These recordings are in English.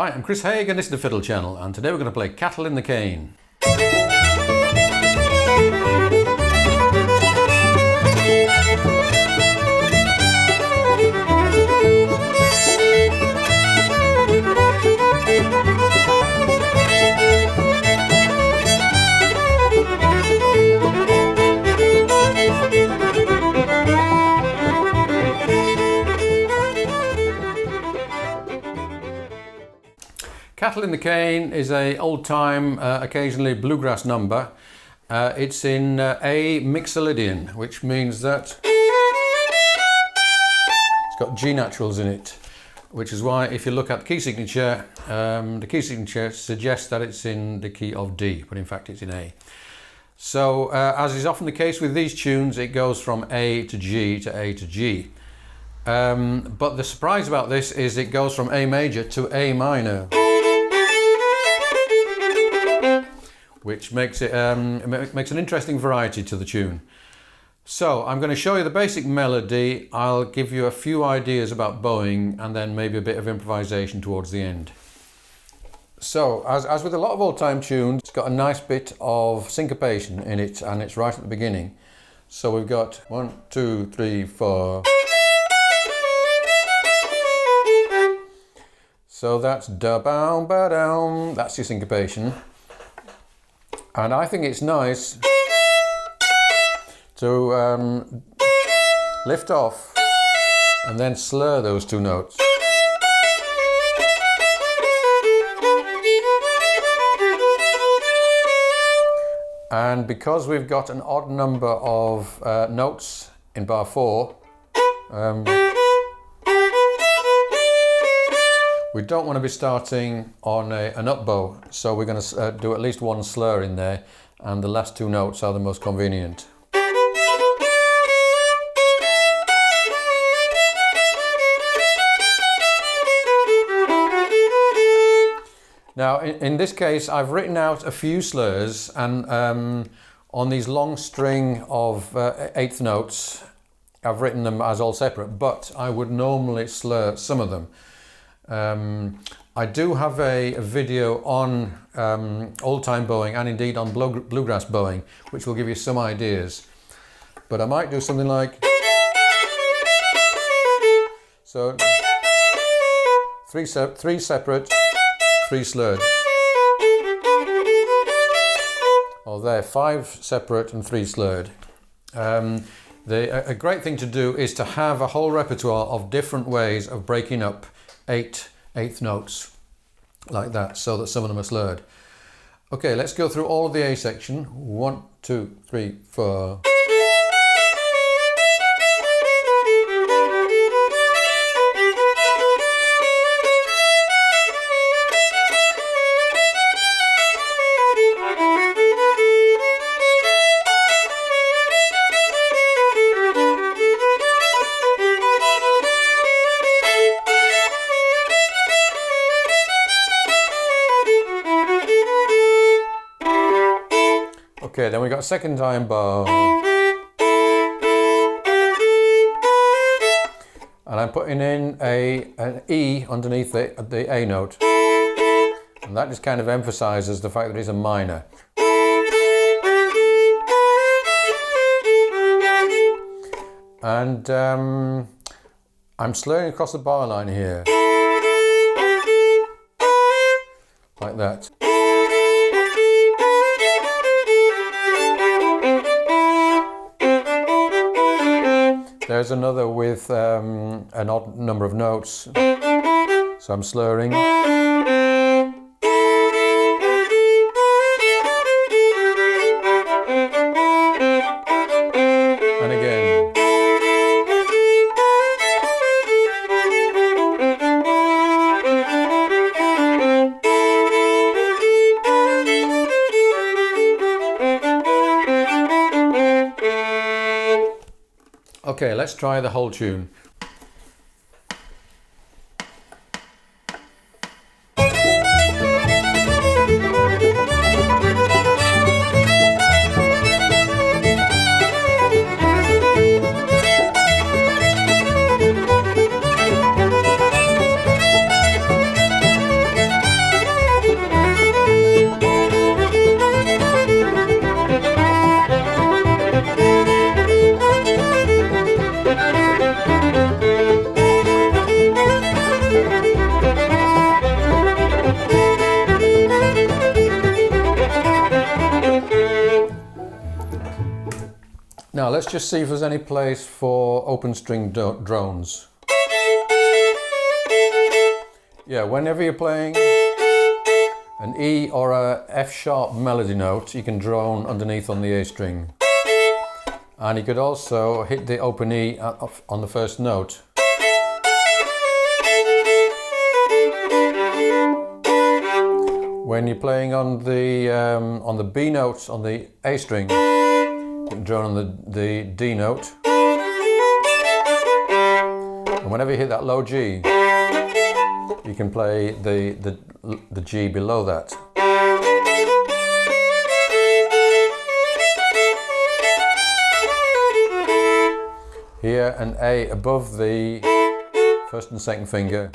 Hi, I'm Chris Haigh and this is the Fiddle channel, and today we're going to play Cattle in the Cane. Cattle in the Cane is a old-time, occasionally bluegrass number. It's in A mixolydian, which means that it's got G naturals in it, which is why if you look at the key signature suggests that it's in the key of D, but in fact it's in A. So as is often the case with these tunes, it goes from A to G to A to G. But the surprise about this is it goes from A major to A minor, which makes it makes an interesting variety to the tune. So I'm going to show you the basic melody. I'll give you a few ideas about bowing and then maybe a bit of improvisation towards the end. So as with a lot of old-time tunes, it's got a nice bit of syncopation in it, and it's right at the beginning. So we've got 1, 2, 3, 4. So that's da-bow, ba-down, that's your syncopation. And I think it's nice to lift off and then slur those two notes. And because we've got an odd number of notes in bar 4, we don't want to be starting on an up bow, so we're going to do at least one slur in there, and the last two notes are the most convenient. Now in this case I've written out a few slurs, and on these long string of eighth notes I've written them as all separate, but I would normally slur some of them. I do have a video on old-time bowing and indeed on bluegrass bowing, which will give you some ideas. But I might do something like, so three separate, 3 slurred. Or there, 5 separate and 3 slurred. A great thing to do is to have a whole repertoire of different ways of breaking up eighth notes like that, so that some of them are slurred. Okay, let's go through all of the A section. 1, 2, 3, 4. Okay, then we got a second time bow, and I'm putting in an E underneath the A note, and that just kind of emphasizes the fact that it's a minor. And I'm slurring across the bar line here, like that. There's another with an odd number of notes, so I'm slurring. And again. Okay, let's try the whole tune. Now let's just see if there's any place for open string drones. Yeah, whenever you're playing an E or a F sharp melody note, you can drone underneath on the A string. And you could also hit the open E on the first note. When you're playing on the B note on the A string, you can drone on the D note. And whenever you hit that low G, you can play the G below that. Here an A above the first and second finger.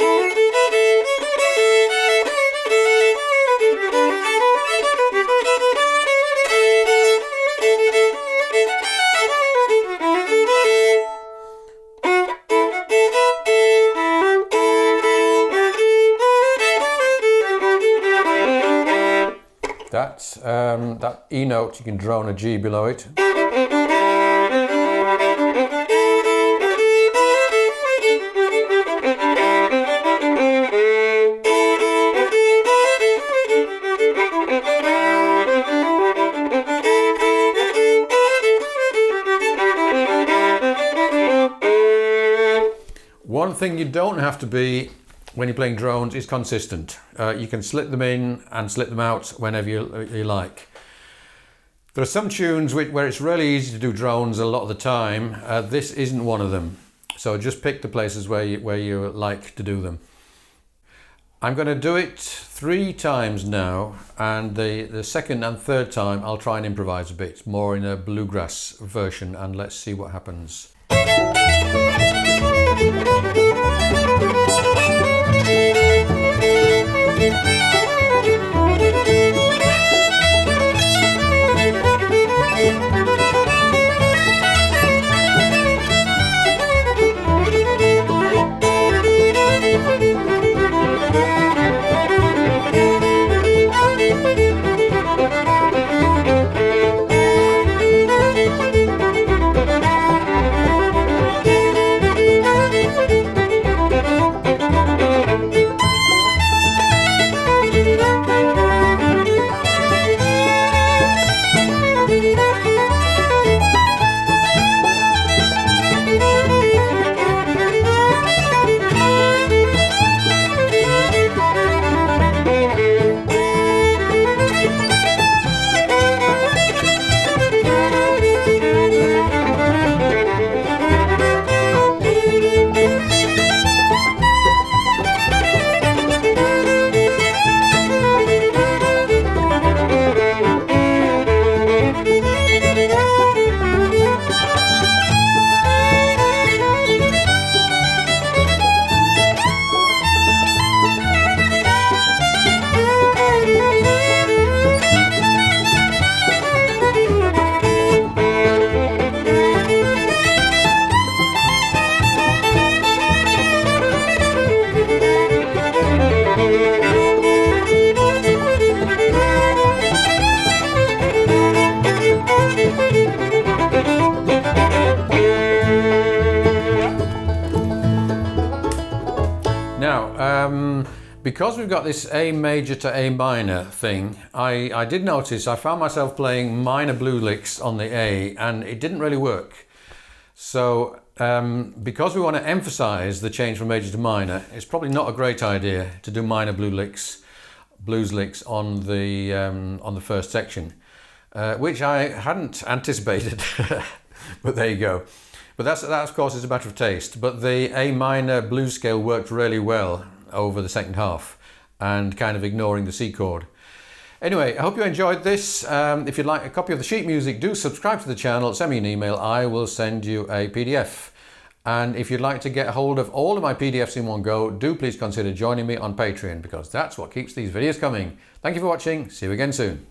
That E note, you can drone a G below it. One thing you don't have to be when you're playing drones is consistent. You can slip them in and slip them out whenever you like. There are some tunes where it's really easy to do drones a lot of the time. This isn't one of them. So just pick the places where you like to do them. I'm going to do it 3 times now, and the second and third time I'll try and improvise a bit more in a bluegrass version, and let's see what happens. Because we've got this A major to A minor thing, I did notice I found myself playing minor blue licks on the A, and it didn't really work. So because we want to emphasize the change from major to minor, it's probably not a great idea to do minor blues licks on the first section, which I hadn't anticipated. But there you go. But that of course is a matter of taste. But the A minor blues scale worked really well over the second half, and kind of ignoring the C chord. Anyway, I hope you enjoyed this. If you'd like a copy of the sheet music, do subscribe to the channel, send me an email, I will send you a PDF. And if you'd like to get hold of all of my PDFs in one go, do please consider joining me on Patreon, because that's what keeps these videos coming. Thank you for watching, see you again soon.